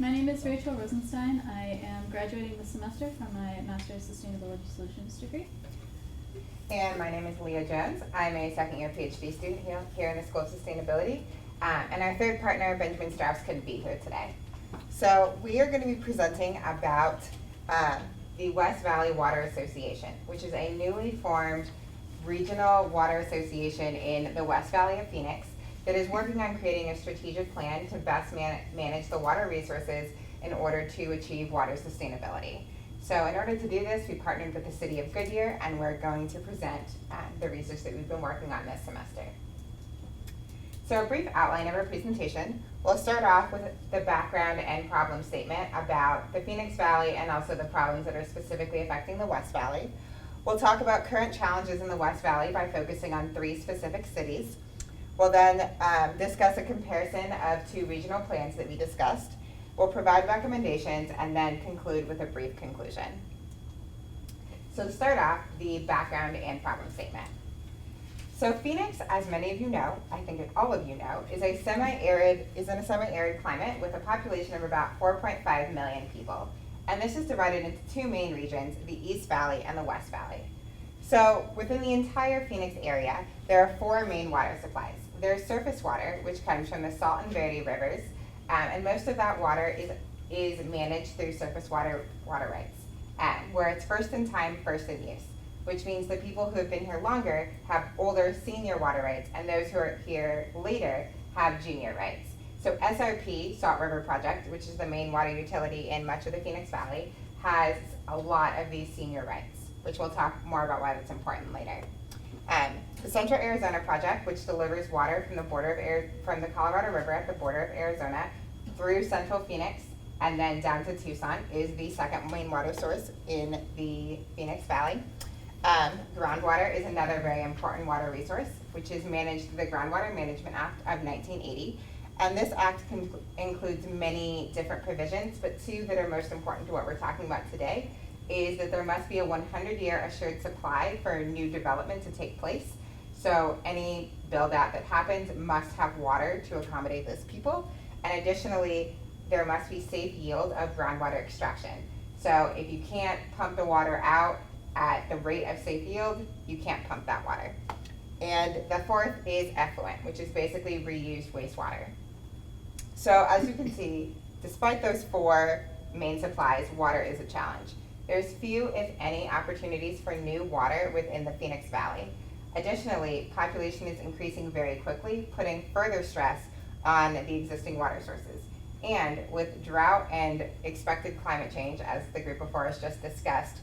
My name is Rachel Rosenstein. I am graduating this semester from my Master's Sustainability Solutions degree. And my name is Leah Jones. I'm a second year PhD student here in the School of Sustainability. And our third partner, Benjamin Strauss, couldn't be here today. So we are going to be presenting about the West Valley Water Association, which is a newly formed regional water association in the West Valley of Phoenix that is working on creating a strategic plan to best manage the water resources in order to achieve water sustainability. So in order to do this, we partnered with the City of Goodyear, and we're going to present the research that we've been working on this semester. So a brief outline of our presentation. We'll start off with the background and problem statement about the Phoenix Valley and also the problems that are specifically affecting the West Valley. We'll talk about current challenges in the West Valley by focusing on 3 specific cities. We'll then discuss a comparison of 2 regional plans that we discussed. We'll provide recommendations and then conclude with a brief conclusion. So to start off, the background and problem statement. So Phoenix, as many of you know, I think all of you know, is in a semi-arid climate with a population of about 4.5 million people. And this is divided into 2 main regions, the East Valley and the West Valley. So within the entire Phoenix area, there are 4 main water supplies. There's surface water, which comes from the Salt and Verde rivers, and most of that water is managed through surface water rights, where it's first in time, first in use, which means the people who have been here longer have older senior water rights, and those who are here later have junior rights. So SRP, Salt River Project, which is the main water utility in much of the Phoenix Valley, has a lot of these senior rights, which we'll talk more about why that's important later. The Central Arizona Project, which delivers water from the Colorado River at the border of Arizona through Central Phoenix and then down to Tucson, is the second main water source in the Phoenix Valley. Groundwater is another very important water resource, which is managed through the Groundwater Management Act of 1980. And this act includes many different provisions, but 2 that are most important to what we're talking about today is that there must be a 100-year assured supply for new development to take place. So any build out that happens must have water to accommodate those people. And additionally, there must be safe yield of groundwater extraction. So if you can't pump the water out at the rate of safe yield, you can't pump that water. And the 4th is effluent, which is basically reused wastewater. So as you can see, despite those 4 main supplies, water is a challenge. There's few, if any, opportunities for new water within the Phoenix Valley. Additionally, population is increasing very quickly, putting further stress on the existing water sources. And with drought and expected climate change, as the group before us just discussed,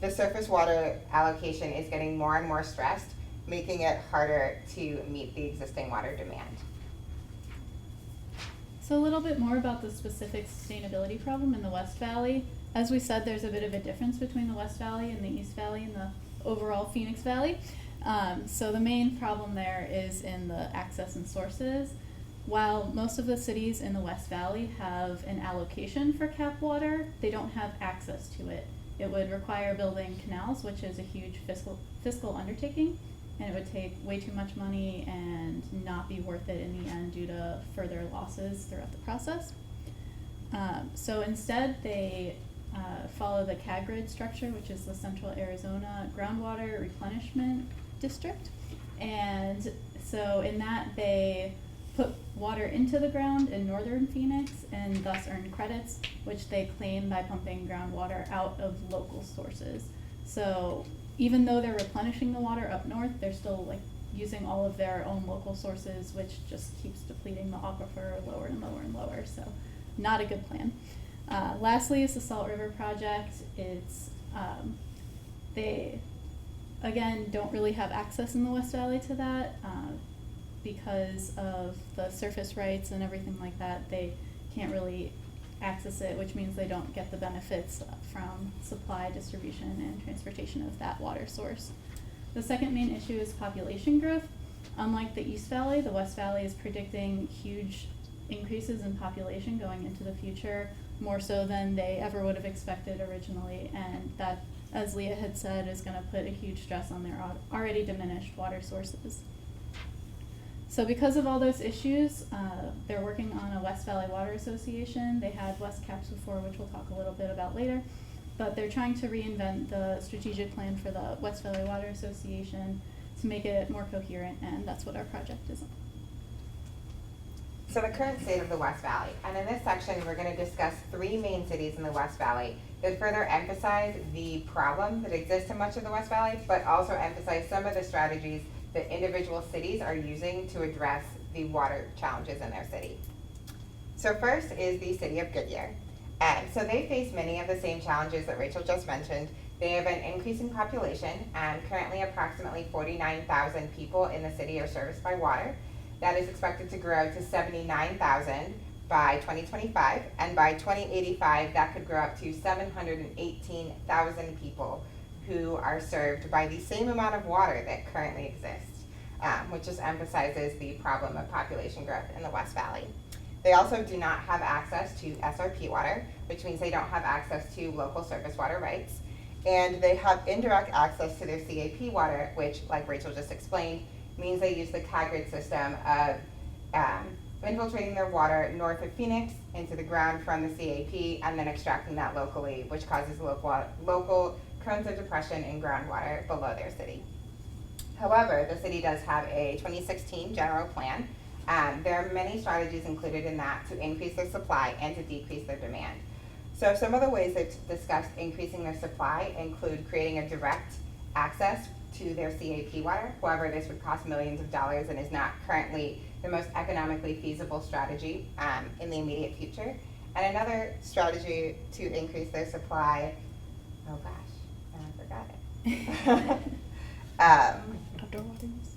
the surface water allocation is getting more and more stressed, making it harder to meet the existing water demand. So a little bit more about the specific sustainability problem in the West Valley. As we said, there's a bit of a difference between the West Valley and the East Valley and the overall Phoenix Valley. So the main problem there is in the access and sources. While most of the cities in the West Valley have an allocation for cap water, they don't have access to it. It would require building canals, which is a huge fiscal undertaking, and it would take way too much money and not be worth it in the end due to further losses throughout the process. So instead, they follow the CAGRID structure, which is the Central Arizona Groundwater Replenishment District. And so in that, they put water into the ground in northern Phoenix and thus earn credits, which they claim by pumping groundwater out of local sources. So even though they're replenishing the water up north, they're still using all of their own local sources, which just keeps depleting the aquifer lower and lower and lower. So not a good plan. Lastly is the Salt River Project. It's they again don't really have access in the West Valley to that because of the surface rights and everything like that. They can't really access it, which means they don't get the benefits from supply, distribution, and transportation of that water source. The second main issue is population growth. Unlike the East Valley, the West Valley is predicting huge increases in population going into the future, more so than they ever would have expected originally, and that, as Leah had said, is going to put a huge stress on their already diminished water sources. So because of all those issues, they're working on a West Valley Water Association. They had West Caps before, which we'll talk a little bit about later. But they're trying to reinvent the strategic plan for the West Valley Water Association to make it more coherent, and that's what our project is on. So the current state of the West Valley, and in this section we're going to discuss 3 main cities in the West Valley that further emphasize the problem that exists in much of the West Valley, but also emphasize some of the strategies that individual cities are using to address the water challenges in their city. So first is the city of Goodyear. So they face many of the same challenges that Rachel just mentioned. They have an increasing population, and currently approximately 49,000 people in the city are serviced by water. That is expected to grow to 79,000 by 2025, and by 2085 that could grow up to 718,000 people who are served by the same amount of water that currently exists, which just emphasizes the problem of population growth in the West Valley. They also do not have access to SRP water, which means they don't have access to local surface water rights. And they have indirect access to their CAP water, which, like Rachel just explained, means they use the CAGRID system of infiltrating their water north of Phoenix into the ground from the CAP and then extracting that locally, which causes local currents of depression in groundwater below their city. However, the city does have a 2016 general plan. There are many strategies included in that to increase their supply and to decrease their demand. So some of the ways they've discussed increasing their supply include creating a direct access to their CAP water. However, this would cost millions of dollars and is not currently the most economically feasible strategy in the immediate future. And another strategy to increase their supply, oh gosh, I forgot it. Outdoor water use.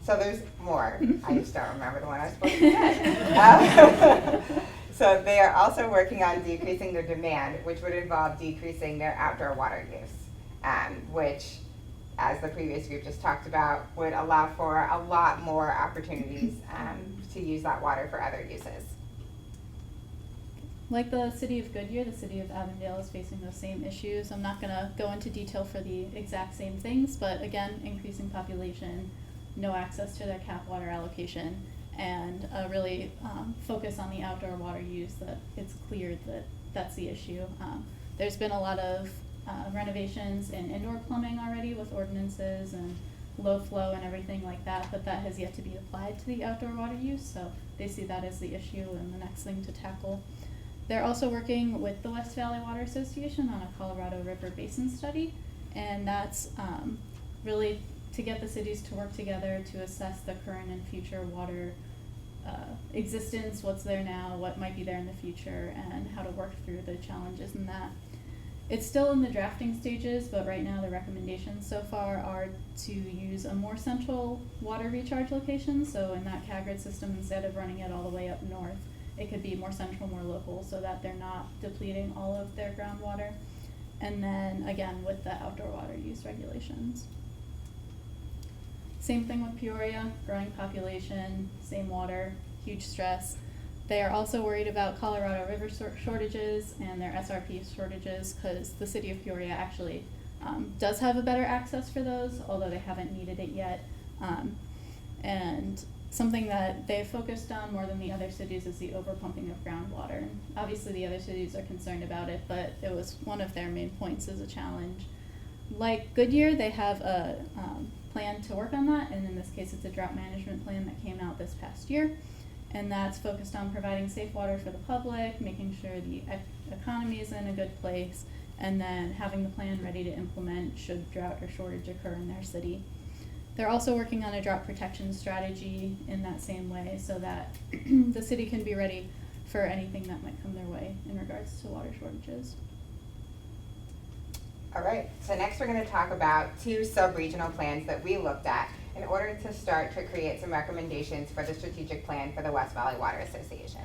So there's more. I just don't remember the one I was supposed to say. So they are also working on decreasing their demand, which would involve decreasing their outdoor water use, which, as the previous group just talked about, would allow for a lot more opportunities to use that water for other uses. Like the city of Goodyear, the city of Avondale is facing those same issues. I'm not going to go into detail for the exact same things, but again, increasing population, no access to their cap water allocation, and really focus on the outdoor water use. That it's clear that that's the issue. There's been a lot of renovations in indoor plumbing already with ordinances and low flow and everything like that, but that has yet to be applied to the outdoor water use, so they see that as the issue and the next thing to tackle. They're also working with the West Valley Water Association on a Colorado River Basin study, and that's really to get the cities to work together to assess the current and future water existence, what's there now, what might be there in the future, and how to work through the challenges in that. It's still in the drafting stages, but right now the recommendations so far are to use a more central water recharge location. So in that CAGRID system, instead of running it all the way up north, it could be more central, more local, so that they're not depleting all of their groundwater. And then again, with the outdoor water use regulations. Same thing with Peoria, growing population, same water, huge stress. They are also worried about Colorado River shortages and their SRP shortages, because the city of Peoria actually does have a better access for those, although they haven't needed it yet. And something that they've focused on more than the other cities is the overpumping of groundwater. And obviously the other cities are concerned about it, but it was one of their main points as a challenge. Like Goodyear, they have a plan to work on that, and in this case it's a drought management plan that came out this past year. And that's focused on providing safe water for the public, making sure the economy is in a good place, and then having the plan ready to implement should drought or shortage occur in their city. They're also working on a drought protection strategy in that same way, so that the city can be ready for anything that might come their way in regards to water shortages. All right, so next we're going to talk about 2 sub-regional plans that we looked at in order to start to create some recommendations for the strategic plan for the West Valley Water Association.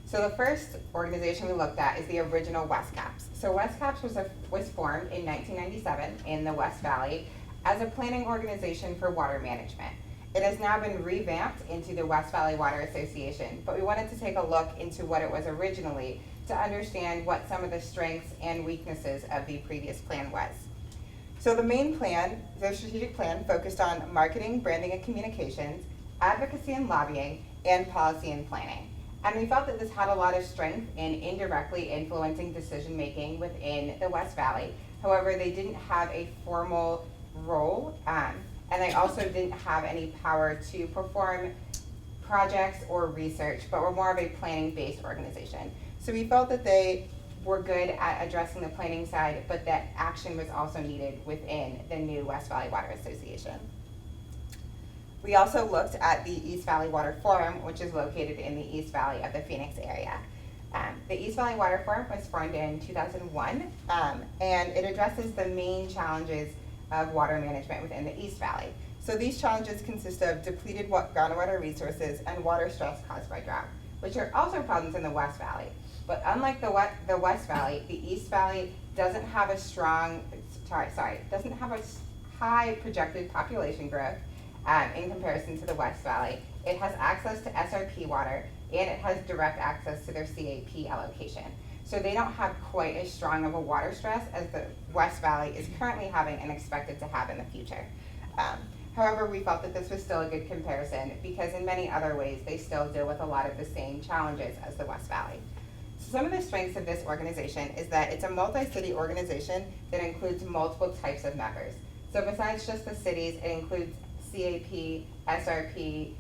So the first organization we looked at is the original West Caps. So West Caps was formed in 1997 in the West Valley as a planning organization for water management. It has now been revamped into the West Valley Water Association, but we wanted to take a look into what it was originally to understand what some of the strengths and weaknesses of the previous plan was. So the main plan, the strategic plan, focused on marketing, branding, and communications, advocacy and lobbying, and policy and planning. And we felt that this had a lot of strength in indirectly influencing decision-making within the West Valley. However, they didn't have a formal role, and they also didn't have any power to perform projects or research, but were more of a planning-based organization. So we felt that they were good at addressing the planning side, but that action was also needed within the new West Valley Water Association. We also looked at the East Valley Water Forum, which is located in the East Valley of the Phoenix area. The East Valley Water Forum was formed in 2001, and it addresses the main challenges of water management within the East Valley. So these challenges consist of depleted groundwater resources and water stress caused by drought, which are also problems in the West Valley. But unlike the West Valley, the East Valley doesn't have a high projected population growth in comparison to the West Valley. It has access to SRP water, and it has direct access to their CAP allocation. So they don't have quite as strong of a water stress as the West Valley is currently having and expected to have in the future. However, we felt that this was still a good comparison because in many other ways, they still deal with a lot of the same challenges as the West Valley. So some of the strengths of this organization is that it's a multi-city organization that includes multiple types of members. So besides just the cities, it includes CAP, SRP,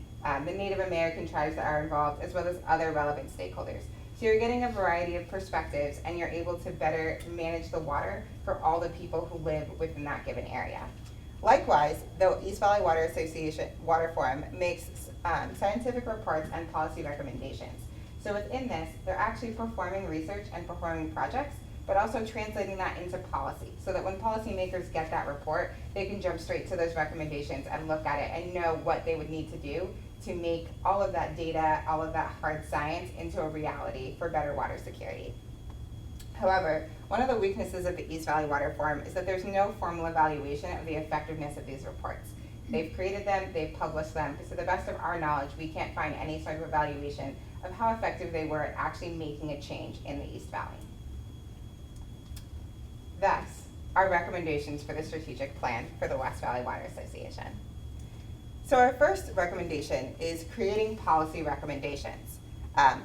the Native American tribes that are involved, as well as other relevant stakeholders. So you're getting a variety of perspectives and you're able to better manage the water for all the people who live within that given area. Likewise, the East Valley Water Association Water Forum makes scientific reports and policy recommendations. So within this, they're actually performing research and performing projects, but also translating that into policy so that when policymakers get that report, they can jump straight to those recommendations and look at it and know what they would need to do to make all of that data, all of that hard science into a reality for better water security. However, one of the weaknesses of the East Valley Water Forum is that there's no formal evaluation of the effectiveness of these reports. They've created them, they've published them, to the best of our knowledge, we can't find any sort of evaluation of how effective they were at actually making a change in the East Valley. Thus, our recommendations for the strategic plan for the West Valley Water Association. So our first recommendation is creating policy recommendations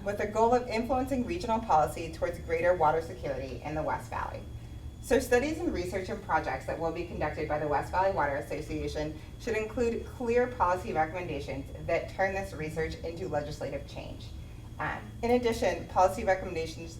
with the goal of influencing regional policy towards greater water security in the West Valley. So studies and research and projects that will be conducted by the West Valley Water Association should include clear policy recommendations that turn this research into legislative change. In addition, policy recommendations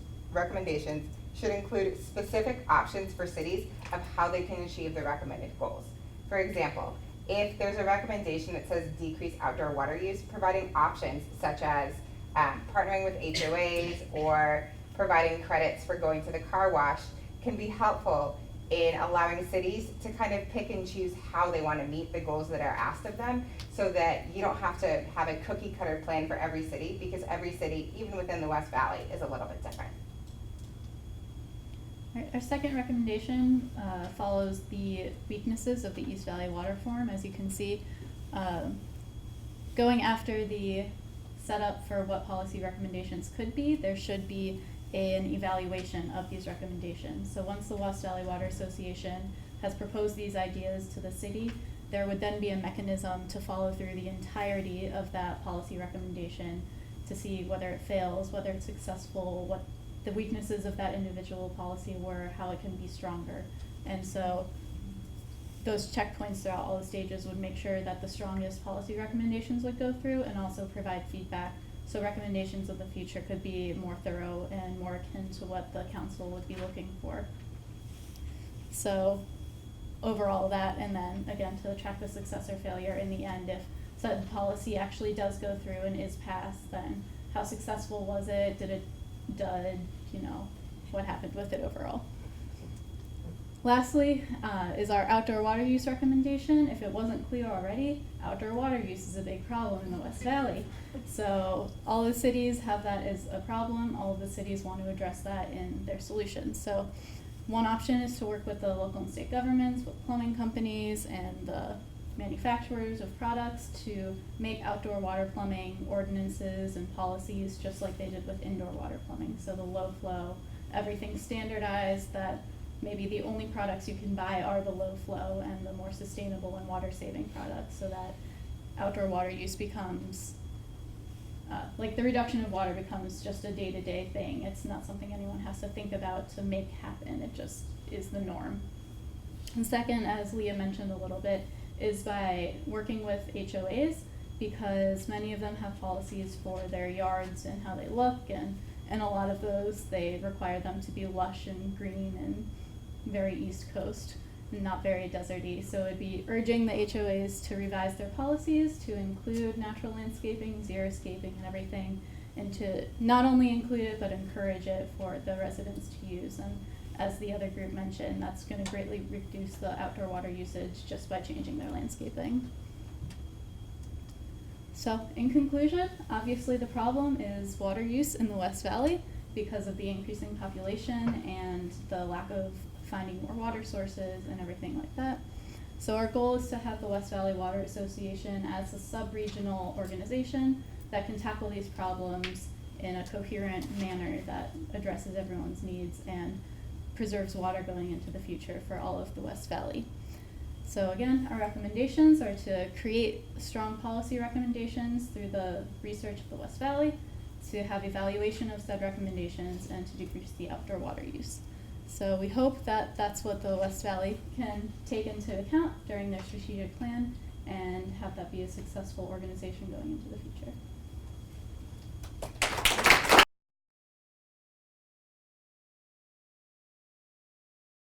should include specific options for cities of how they can achieve the recommended goals. For example, if there's a recommendation that says decrease outdoor water use, providing options such as partnering with HOAs or providing credits for going to the car wash can be helpful in allowing cities to kind of pick and choose how they want to meet the goals that are asked of them so that you don't have to have a cookie cutter plan for every city because every city, even within the West Valley, is a little bit different. Our second recommendation follows the weaknesses of the East Valley Water Forum. As you can see, going after the setup for what policy recommendations could be, there should be an evaluation of these recommendations. So once the West Valley Water Association has proposed these ideas to the city, there would then be a mechanism to follow through the entirety of that policy recommendation to see whether it fails, whether it's successful, what the weaknesses of that individual policy were, how it can be stronger. And so those checkpoints throughout all the stages would make sure that the strongest policy recommendations would go through and also provide feedback so recommendations of the future could be more thorough and more akin to what the council would be looking for. So overall that, and then again to track the success or failure in the end, if said policy actually does go through and is passed, then how successful was it? Did it dud? What happened with it overall? Lastly, is our outdoor water use recommendation. If it wasn't clear already, outdoor water use is a big problem in the West Valley. So all the cities have that as a problem. All of the cities want to address that in their solutions. So one option is to work with the local and state governments, with plumbing companies and the manufacturers of products to make outdoor water plumbing ordinances and policies just like they did with indoor water plumbing. So the low flow, everything standardized that maybe the only products you can buy are the low flow and the more sustainable and water saving products, so that outdoor water use becomes, like the reduction of water becomes just a day-to-day thing. It's not something anyone has to think about to make happen, it just is the norm. And second, as Leah mentioned a little bit, is by working with HOAs, because many of them have policies for their yards and how they look, and a lot of those, they require them to be lush and green and very East Coast, and not very deserty. So it'd be urging the HOAs to revise their policies to include natural landscaping, xeriscaping, and everything, and to not only include it, but encourage it for the residents to use. And as the other group mentioned, that's going to greatly reduce the outdoor water usage just by changing their landscaping. So in conclusion, obviously the problem is water use in the West Valley because of the increasing population and the lack of finding more water sources and everything like that. So our goal is to have the West Valley Water Association as a sub-regional organization that can tackle these problems in a coherent manner that addresses everyone's needs and preserves water going into the future for all of the West Valley. So again, our recommendations are to create strong policy recommendations through the research of the West Valley, to have evaluation of said recommendations, and to decrease the outdoor water use. So we hope that that's what the West Valley can take into account during their strategic plan and have that be a successful organization going into the future.